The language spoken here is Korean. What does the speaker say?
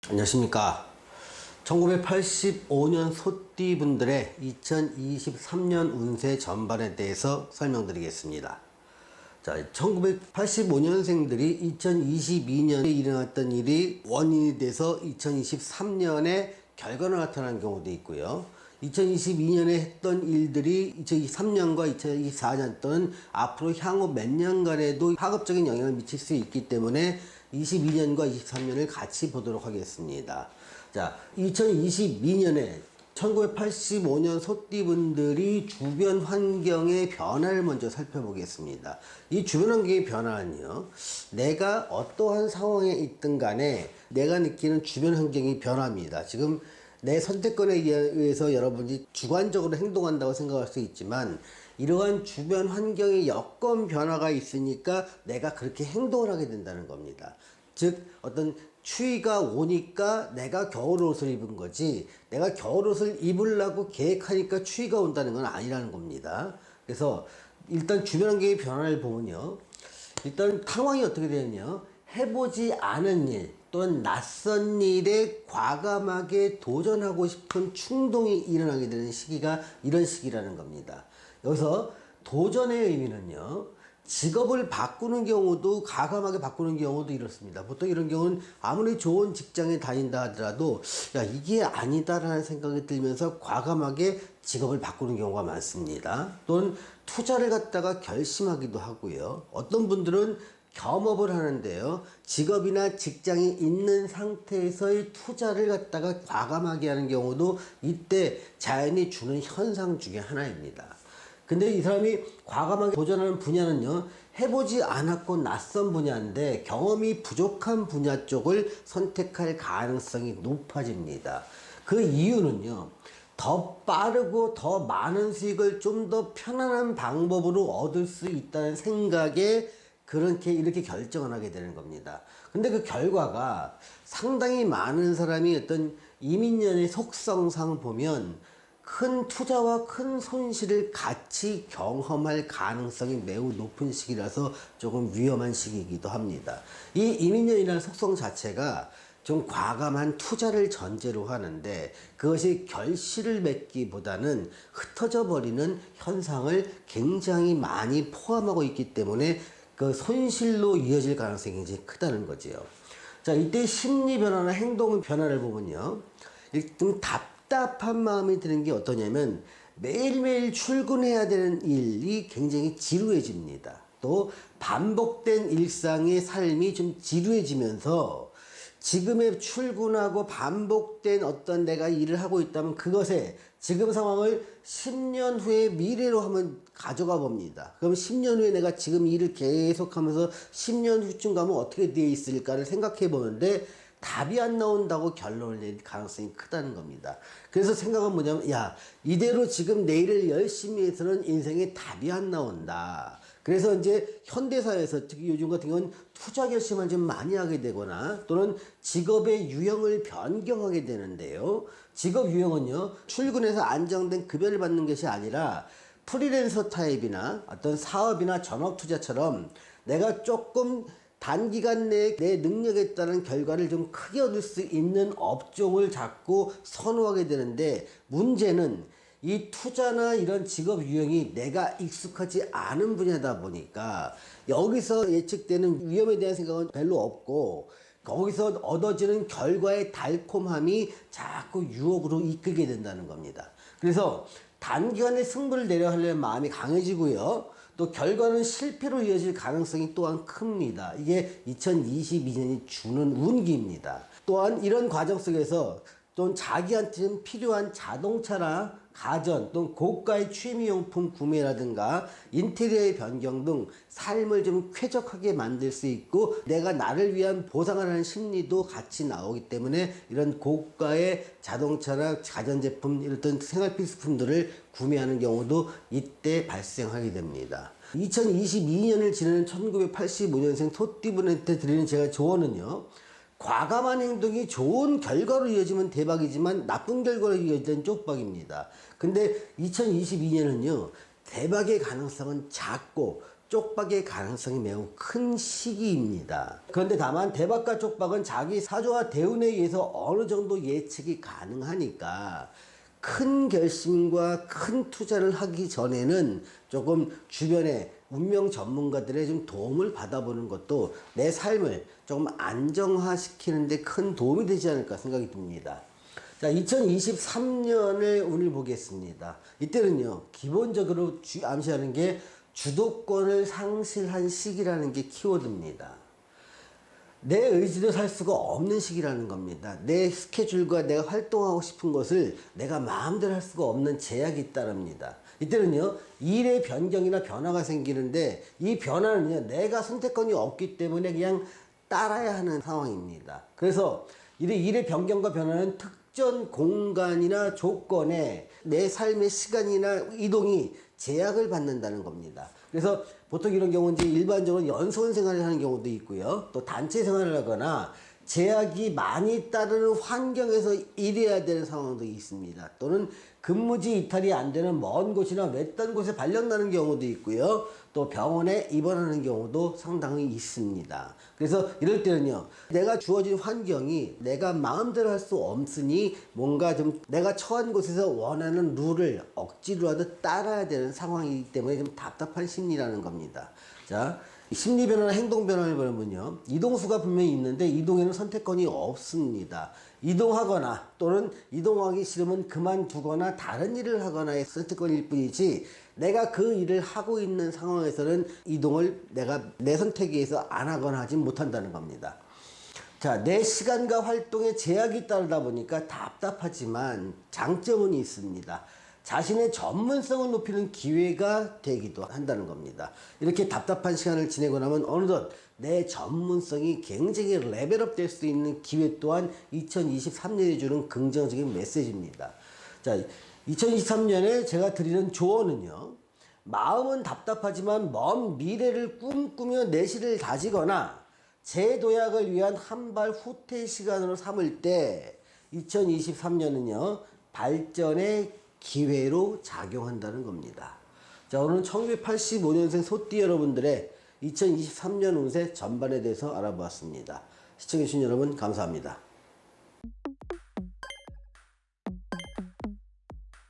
안녕하십니까. 1985년 소띠분들의 2023년 운세 전반에 대해서 설명드리겠습니다. 자, 1985년생들이 2022년에 일어났던 일이 원인이 돼서 2023년에 결과로 나타난 경우도 있고요. 2022년에 했던 일들이 2023년과 2024년 또는 앞으로 향후 몇 년간에도 파급적인 영향을 미칠 수 있기 때문에 22년과 23년을 같이 보도록 하겠습니다. 자, 2022년에 1985년 소띠분들이 주변 환경의 변화를 먼저 살펴보겠습니다. 이 주변 환경의 변화는요, 내가 어떠한 상황에 있든 간에 내가 느끼는 주변 환경이 변합니다. 지금 내 선택권에 의해서 여러분이 주관적으로 행동한다고 생각할 수 있지만, 이러한 주변 환경의 여건 변화가 있으니까 내가 그렇게 행동을 하게 된다는 겁니다. 즉, 어떤 추위가 오니까 내가 겨울옷을 입은 거지, 내가 겨울옷을 입으려고 계획하니까 추위가 온다는 건 아니라는 겁니다. 그래서 일단 주변 환경의 변화를 보면요, 일단 상황이 어떻게 되느냐, 해보지 않은 일 또는 낯선 일에 과감하게 도전하고 싶은 충동이 일어나게 되는 시기가 이런 시기라는 겁니다. 여기서 도전의 의미는요, 직업을 바꾸는 경우도, 과감하게 바꾸는 경우도 이렇습니다. 보통 이런 경우는 아무리 좋은 직장에 다닌다 하더라도 야, 이게 아니다라는 생각이 들면서 과감하게 직업을 바꾸는 경우가 많습니다. 또는 투자를 갖다가 결심하기도 하고요. 어떤 분들은 겸업을 하는데요, 직업이나 직장이 있는 상태에서의 투자를 갖다가 과감하게 하는 경우도 이때 자연이 주는 현상 중에 하나입니다. 근데 이 사람이 과감하게 도전하는 분야는요, 해보지 않았고 낯선 분야인데 경험이 부족한 분야 쪽을 선택할 가능성이 높아집니다. 그 이유는요, 더 빠르고 더 많은 수익을 좀 더 편안한 방법으로 얻을 수 있다는 생각에 그렇게 이렇게 결정을 하게 되는 겁니다. 근데 그 결과가 상당히 많은 사람이 어떤 이민년의 속성상 보면 큰 투자와 큰 손실을 같이 경험할 가능성이 매우 높은 시기라서 조금 위험한 시기이기도 합니다. 이 이민년이라는 속성 자체가 좀 과감한 투자를 전제로 하는데, 그것이 결실을 맺기보다는 흩어져 버리는 현상을 굉장히 많이 포함하고 있기 때문에 그 손실로 이어질 가능성이 굉장히 크다는 거지요. 자, 이때 심리 변화나 행동 변화를 보면요, 일단 답답한 마음이 드는 게 어떠냐면, 매일매일 출근해야 되는 일이 굉장히 지루해집니다. 또 반복된 일상의 삶이 좀 지루해지면서 지금의 출근하고 반복된 어떤 내가 일을 하고 있다면 그것에 지금 상황을 10년 후의 미래로 한번 가져가 봅니다. 그럼 10년 후에 내가 지금 일을 계속하면서 10년 후쯤 가면 어떻게 되어 있을까를 생각해 보는데 답이 안 나온다고 결론을 내릴 가능성이 크다는 겁니다. 그래서 생각은 뭐냐면, 야, 이대로 지금 내일을 열심히 해서는 인생에 답이 안 나온다. 그래서 이제 현대사회에서 특히 요즘 같은 경우는 투자 결심을 좀 많이 하게 되거나 또는 직업의 유형을 변경하게 되는데요, 직업 유형은요, 출근해서 안정된 급여를 받는 것이 아니라 프리랜서 타입이나 어떤 사업이나 전업 투자처럼 내가 조금 단기간 내에 내 능력에 따른 결과를 좀 크게 얻을 수 있는 업종을 자꾸 선호하게 되는데, 문제는 이 투자나 이런 직업 유형이 내가 익숙하지 않은 분야다 보니까 여기서 예측되는 위험에 대한 생각은 별로 없고, 거기서 얻어지는 결과의 달콤함이 자꾸 유혹으로 이끌게 된다는 겁니다. 그래서 단기간에 승부를 내려 하려는 마음이 강해지고요, 또 결과는 실패로 이어질 가능성이 또한 큽니다. 이게 2022년이 주는 운기입니다. 또한 이런 과정 속에서 또 자기한테는 필요한 자동차나 가전 또는 고가의 취미용품 구매라든가 인테리어의 변경 등 삶을 좀 쾌적하게 만들 수 있고, 내가 나를 위한 보상을 하는 심리도 같이 나오기 때문에 이런 고가의 자동차나 가전제품, 이런 생활 필수품들을 구매하는 경우도 이때 발생하게 됩니다. 2022년을 지나는 1985년생 소띠분한테 드리는 제가 조언은요, 과감한 행동이 좋은 결과로 이어지면 대박이지만 나쁜 결과로 이어지면 쪽박입니다. 근데 2022년은요, 대박의 가능성은 작고 쪽박의 가능성이 매우 큰 시기입니다. 그런데 다만 대박과 쪽박은 자기 사조와 대운에 의해서 어느 정도 예측이 가능하니까 큰 결심과 큰 투자를 하기 전에는 조금 주변의 운명 전문가들의 좀 도움을 받아보는 것도 내 삶을 조금 안정화시키는 데 큰 도움이 되지 않을까 생각이 듭니다. 자, 2023년의 운을 보겠습니다. 이때는요, 기본적으로 암시하는 게 주도권을 상실한 시기라는 게 키워드입니다. 내 의지로 살 수가 없는 시기라는 겁니다. 내 스케줄과 내가 활동하고 싶은 것을 내가 마음대로 할 수가 없는 제약이 따릅니다. 이때는요, 일의 변경이나 변화가 생기는데 이 변화는요, 내가 선택권이 없기 때문에 그냥 따라야 하는 상황입니다. 그래서 일의 변경과 변화는 특정 공간이나 조건에 내 삶의 시간이나 이동이 제약을 받는다는 겁니다. 그래서 보통 이런 경우는 이제 일반적으로 연수원 생활을 하는 경우도 있고요. 또 단체 생활을 하거나 제약이 많이 따르는 환경에서 일해야 되는 상황도 있습니다. 또는 근무지 이탈이 안 되는 먼 곳이나 외딴 곳에 발령나는 경우도 있고요. 또 병원에 입원하는 경우도 상당히 있습니다. 그래서 이럴 때는요, 내가 주어진 환경이 내가 마음대로 할 수 없으니 뭔가 좀 내가 처한 곳에서 원하는 룰을 억지로라도 따라야 되는 상황이기 때문에 좀 답답한 심리라는 겁니다. 자, 심리 변화나 행동 변화를 보면요, 이동수가 분명히 있는데 이동에는 선택권이 없습니다. 이동하거나 또는 이동하기 싫으면 그만두거나 다른 일을 하거나의 선택권일 뿐이지, 내가 그 일을 하고 있는 상황에서는 이동을 내가 내 선택에 의해서 안 하거나 하지 못한다는 겁니다. 자, 내 시간과 활동에 제약이 따르다 보니까 답답하지만 장점은 있습니다. 자신의 전문성을 높이는 기회가 되기도 한다는 겁니다. 이렇게 답답한 시간을 지내고 나면 어느덧 내 전문성이 굉장히 레벨업 될 수 있는 기회 또한 2023년에 주는 긍정적인 메시지입니다. 자, 2023년에 제가 드리는 조언은요, 마음은 답답하지만 먼 미래를 꿈꾸며 내실을 다지거나 재도약을 위한 한발 후퇴 시간으로 삼을 때 2023년은요, 발전의 기회로 작용한다는 겁니다. 자, 오늘은 1985년생 소띠 여러분들의 2023년 운세 전반에 대해서 알아보았습니다. 시청해주신 여러분 감사합니다.